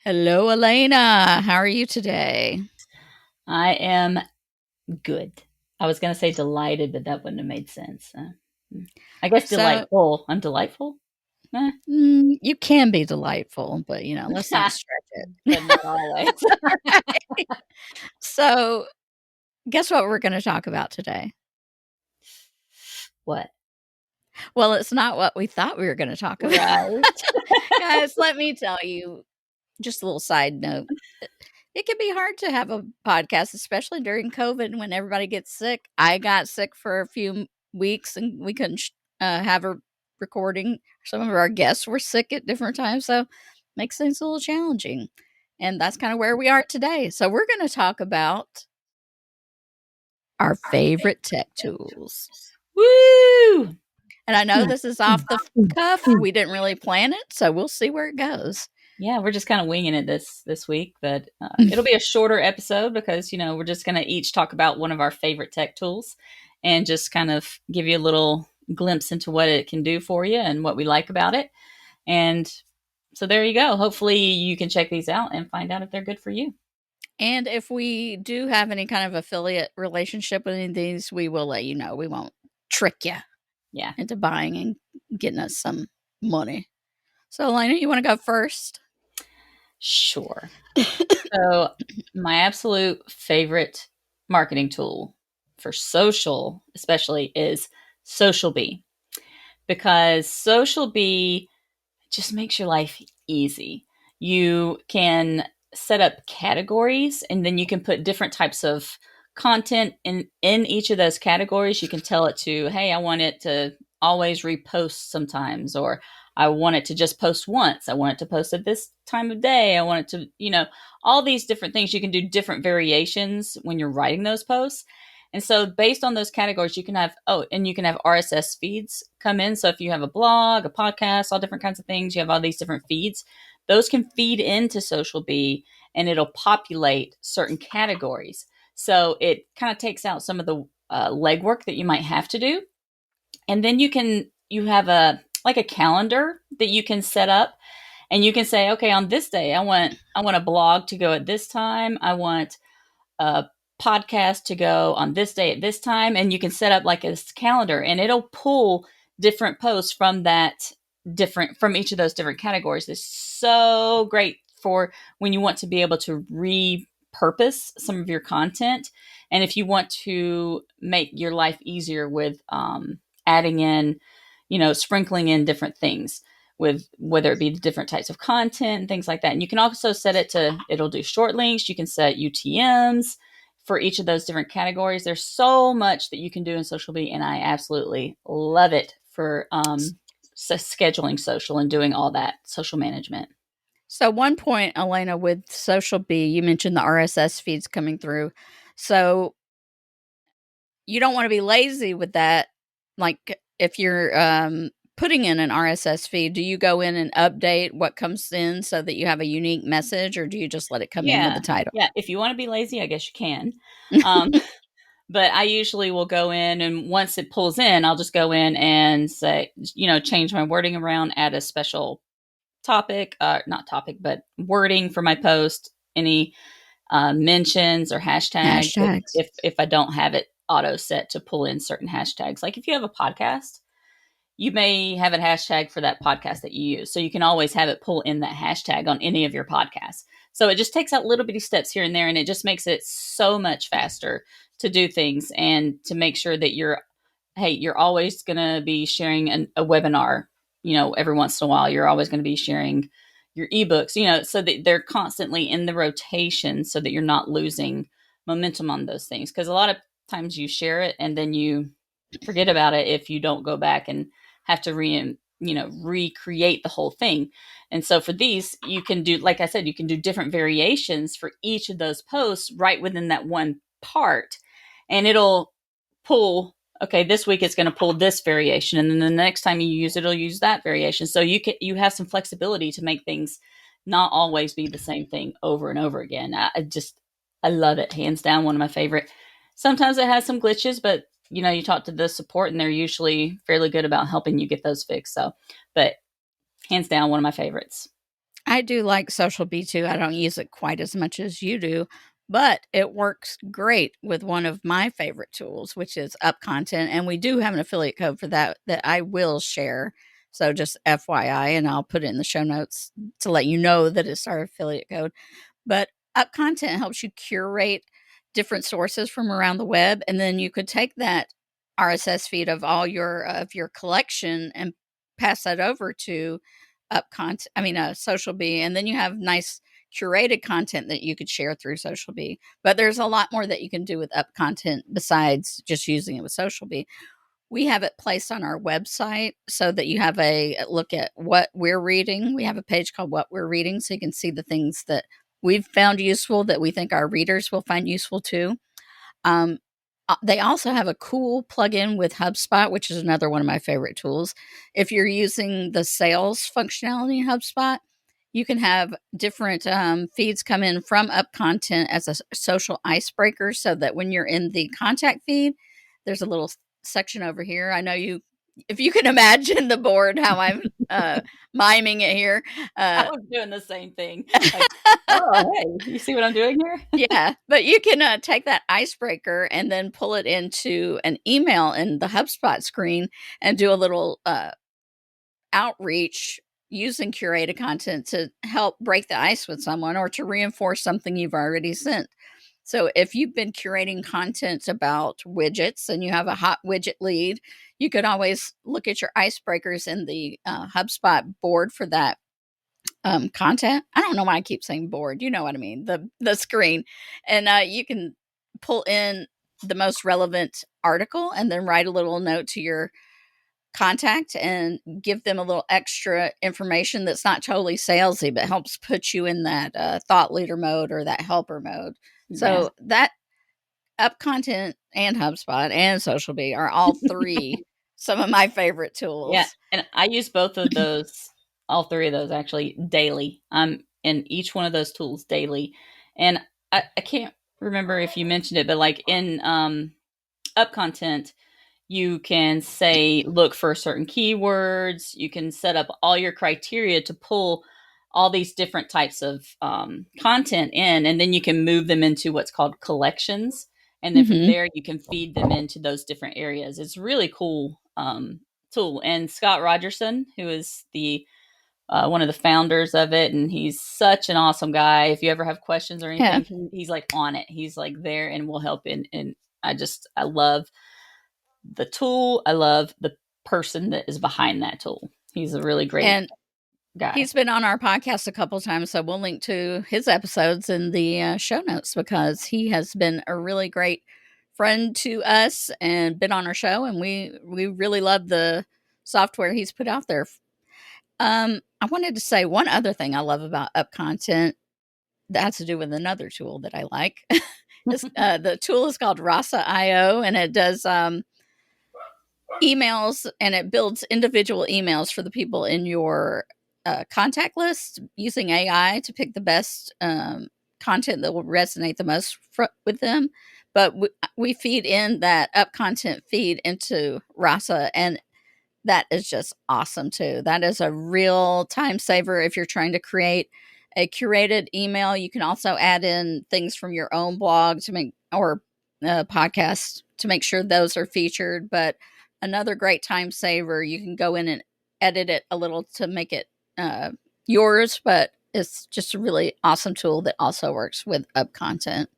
Hello, Elena. How are you today? I am good. I was going to say delighted, but that wouldn't have made sense. I guess delightful. I'm delightful. You can be delightful, but let's not stretch it. But not always. So, guess what we're going to talk about today? What? Well, it's not what we thought we were going to talk about. Right. Guys, let me tell you, just a little side note. It can be hard to have a podcast, especially during COVID when everybody gets sick. I got sick for a few weeks and we couldn't have a recording. Some of our guests were sick at different times, so it makes things a little challenging. And that's kind of where we are today. So we're going to talk about our favorite tech tools. Woo! And I know this is off the cuff. We didn't really plan it, so we'll see where it goes. Yeah, we're just kind of winging it this week, but it'll be a shorter episode because, we're just going to each talk about one of our favorite tech tools and just kind of give you a little glimpse into what it can do for you and what we like about it. And so there you go. Hopefully you can check these out and find out if they're good for you. And if we do have any kind of affiliate relationship with any of these, we will let you know. We won't trick you into buying and getting us some money. So, Elena, you want to go first? Sure. So my absolute favorite marketing tool for social, especially, is Social Bee, because Social Bee just makes your life easy. You can set up categories and then you can put different types of content in each of those categories. You can tell it to, hey, I want it to always repost sometimes, or I want it to just post once. I want it to post at this time of day. I want it to, all these different things. You can do different variations when you're writing those posts. And so based on those categories, you can have RSS feeds come in. So if you have a blog, a podcast, all different kinds of things, you have all these different feeds. Those can feed into Social Bee and it'll populate certain categories. So it kind of takes out some of the legwork that you might have to do. And then you have a calendar that you can set up, and you can say, okay, on this day, I want a blog to go at this time. I want a podcast to go on this day at this time. And you can set up like a calendar and it'll pull different posts from each of those different categories. It's so great for when you want to be able to repurpose some of your content. And if you want to make your life easier with adding in, sprinkling in different things with whether it be the different types of content and things like that. And you can also set it it'll do short links. You can set UTMs for each of those different categories. There's so much that you can do in Social Bee, and I absolutely love it for scheduling social and doing all that social management. So one point, Elena, with Social Bee, you mentioned the RSS feeds coming through. So you don't want to be lazy with that. Like if you're putting in an RSS feed, do you go in and update what comes in so that you have a unique message, or do you just let it come in with the title? Yeah, if you want to be lazy, I guess you can. But I usually will go in, and once it pulls in, I'll just go in and say, change my wording around, add a special topic, not topic, but wording for my post, any mentions or hashtags. If I don't have it auto set to pull in certain hashtags. Like if you have a podcast, you may have a hashtag for that podcast that you use. So you can always have it pull in that hashtag on any of your podcasts. So it just takes out little bitty steps here and there, and it just makes it so much faster to do things and to make sure that you're always going to be sharing a webinar, every once in a while. You're always going to be sharing your ebooks, so that they're constantly in the rotation so that you're not losing momentum on those things. Because a lot of times you share it and then you forget about it if you don't go back and have to recreate the whole thing. And so for these, you can do, like I said, you can do different variations for each of those posts right within that one part. And it'll pull, okay, this week it's going to pull this variation. And then the next time you use it, it'll use that variation. So you have some flexibility to make things not always be the same thing over and over again. I love it. Hands down, one of my favorite Sometimes it has some glitches, but you talk to the support and they're usually fairly good about helping you get those fixed. So, but hands down, one of my favorites. I do like Social B too. I don't use it quite as much as you do, but it works great with one of my favorite tools, which is Up Content. And we do have an affiliate code for that I will share. So just FYI, and I'll put it in the show notes to let you know that it's our affiliate code. But Up Content helps you curate different sources from around the web, and then you could take that RSS feed of all your collection and pass that over to Social Bee, and then you have nice curated content that you could share through Social Bee. But there's a lot more that you can do with Up Content besides just using it with Social Bee. We have it placed on our website so that you have a look at what we're reading. We have a page called What We're Reading, so you can see the things that we've found useful that we think our readers will find useful too. They also have a cool plugin with HubSpot, which is another one of my favorite tools. If you're using the sales functionality in HubSpot, you can have different feeds come in from Up Content as a social icebreaker so that when you're in the contact feed, there's a little section over here. I know if you can imagine the board, how I'm miming it here. I was doing the same thing. Like, oh, hey, you see what I'm doing here? Yeah, but you can take that icebreaker and then pull it into an email in the HubSpot screen and do a little outreach using curated content to help break the ice with someone or to reinforce something you've already sent. So if you've been curating content about widgets and you have a hot widget lead, you could always look at your icebreakers in the HubSpot board for that content. I don't know why I keep saying board. You know what I mean? The screen. And you can pull in the most relevant article and then write a little note to your contact and give them a little extra information that's not totally salesy, but helps put you in that thought leader mode or that helper mode. So that Up Content and HubSpot and Social Bee are all three some of my favorite tools. Yeah, and I use both of those, all three of those actually daily. I'm in each one of those tools daily. And I can't remember if you mentioned it, but like in Up Content, you can say, look for certain keywords. You can set up all your criteria to pull all these different types of content in, and then you can move them into what's called collections. And then from there, you can feed them into those different areas. It's really cool tool. And Scott Rogerson, who is the one of the founders of it, and he's such an awesome guy. If you ever have questions or anything, he's like on it. He's like there and will help. And I love the tool. I love the person that is behind that tool. He's a really great guy. He's been on our podcast a couple of times, so we'll link to his episodes in the show notes because he has been a really great friend to us and been on our show, and we really love the software he's put out there. I wanted to say one other thing I love about Up Content that has to do with another tool that I like. The tool is called rasaio, and it does emails, and it builds individual emails for the people in your contact list using AI to pick the best content that will resonate the most with them. But we feed in that Up Content feed into Rasa, and that is just awesome too. That is a real time saver if you're trying to create a curated email. You can also add in things from your own blog to make or podcast to make sure those are featured. But another great time saver, you can go in and edit it a little to make it yours, but it's just a really awesome tool that also works with Up Content.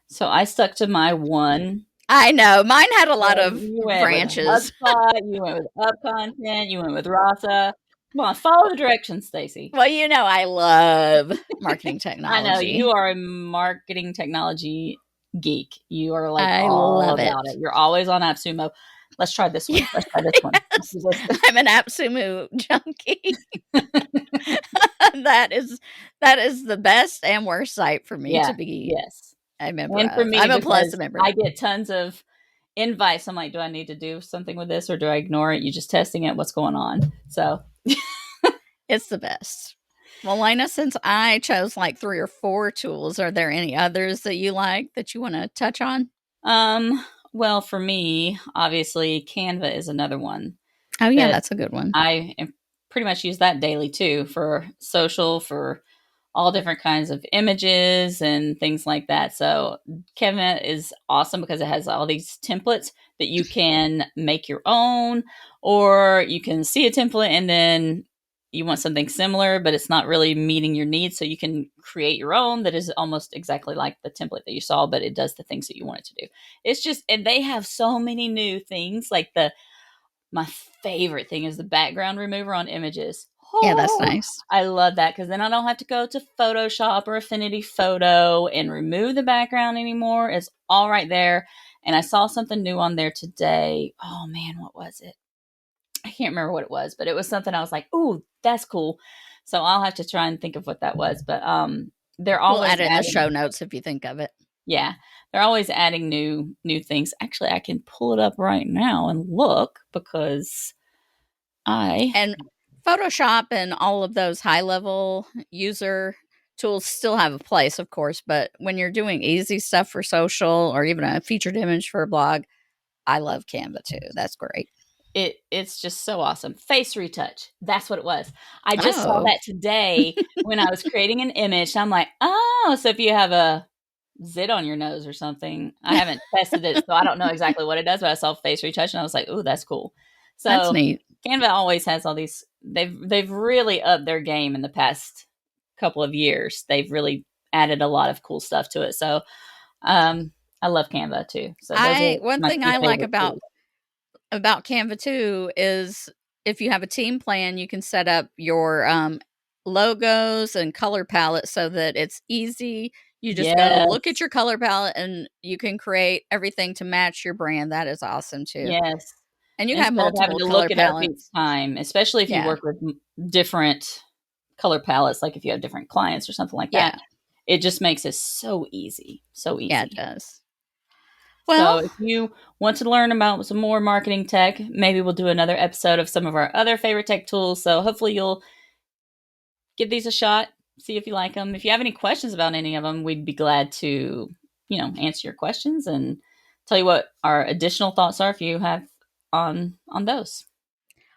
So I stuck to my one. I know. Mine had a lot of branches. HubSpot, you went with Up Content, you went with Rasa. Come on, follow the directions, Stacy. Well, I love marketing technology. I know. You are a marketing technology geek. You are like I all love about it. You're always on AppSumo. Let's try this one. Yes. Let's try this one. I'm an AppSumo junkie. That is the best and worst site for me to be. Yes. I member. And for me, I'm a Plus member. I get tons of invites. I'm like, do I need to do something with this or do I ignore it? You're just testing it. What's going on? So it's the best. Well, Lena, since I chose like 3 or 4 tools, are there any others that you like that you want to touch on? Well, for me, obviously, Canva is another one Oh, yeah, that that's a good one. I pretty much use that daily too for social, for all different kinds of images and things like that. So Canva is awesome because it has all these templates that you can make your own, or you can see a template and then you want something similar, but it's not really meeting your needs. So you can create your own that is almost exactly like the template that you saw, but it does the things that you want it to do. It's just, and they have so many new things. Like my favorite thing is the background remover on images. Yeah, that's Oh, nice. I love that because then I don't have to go to Photoshop or Affinity Photo and remove the background anymore. It's all right there. And I saw something new on there today. Oh man, what was it? I can't remember what it was, but it was something I was like, "Ooh, that's cool." So I'll have to try and think of what that was. But they're We'll always add it in the adding, show notes if you think of it. yeah, they're always adding new things. Actually, I can pull it up right now and look because I And Photoshop and all of those high level user tools still have a place, of course, but when you're doing easy stuff for social or even a featured image for a blog, I love Canva too. That's great. it's just so awesome. Face retouch. That's what it was. I just saw Oh, that today when I was creating an image. I'm like, oh, so if you have a zit on your nose or something, I haven't tested it, so I don't know exactly what it does, but I saw face retouch and I was like, oh, that's cool. that's So neat. Canva always has all these. They've really upped their game in the past couple of years. They've really added a lot of cool stuff to it. So I love Canva too. So those are I one my thing two I like favorite tools. about Canva too is if you have a team plan, you can set up your logos and color palette so that it's easy. You just go look at Yes. your color palette and you can create everything to match your brand. That is awesome too. Yes. And you have Instead of having multiple to color look it up each palettes. time, especially if you Yeah. work with different color palettes, like if you have different clients or something like that, Yeah. it just makes it so easy. So Yeah, it easy. does. So Well, if you want to learn about some more marketing tech, maybe we'll do another episode of some of our other favorite tech tools. So hopefully you'll give these a shot, see if you like them. If you have any questions about any of them, we'd be glad to, answer your questions and tell you what our additional thoughts are if you have on those.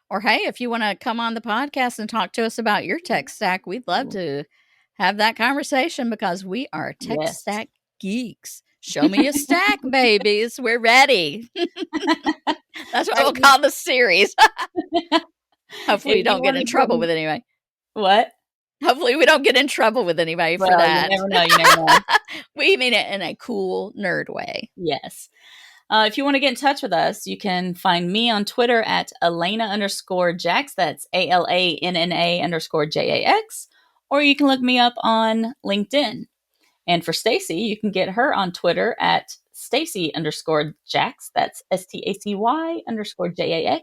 or hey, if you want to come on the podcast and talk to us about your tech stack, we'd love to have that conversation because we are tech Yes. stack geeks. Show me a stack, babies. We're ready. That's what we'll Right. call the series. Hopefully, we If you don't get want in to get trouble with anybody. what? Hopefully, we don't get in trouble with anybody for Well, you that. never know. You never know. We mean it in a cool nerd way. Yes. If you want to get in touch with us, you can find me on Twitter at Elena_Jax. That's ALANNA_JAX. Or you can look me up on LinkedIn. And for Stacy, you can get her on Twitter at Stacy_Jax. That's STACY_JAX.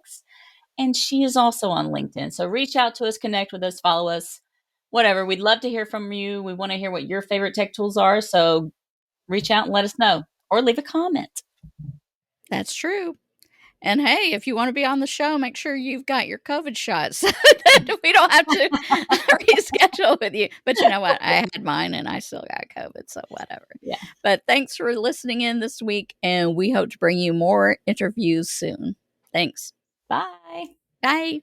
And she is also on LinkedIn. So reach out to us, connect with us, follow us, whatever. We'd love to hear from you. We want to hear what your favorite tech tools are. So reach out and let us know or leave a comment. That's true. And hey, if you want to be on the show, make sure you've got your COVID shots so that we don't have to reschedule with you. But you know what? I had mine and I still got COVID, so whatever. Yeah. But thanks for listening in this week, and we hope to bring you more interviews soon. Thanks. Bye. Bye.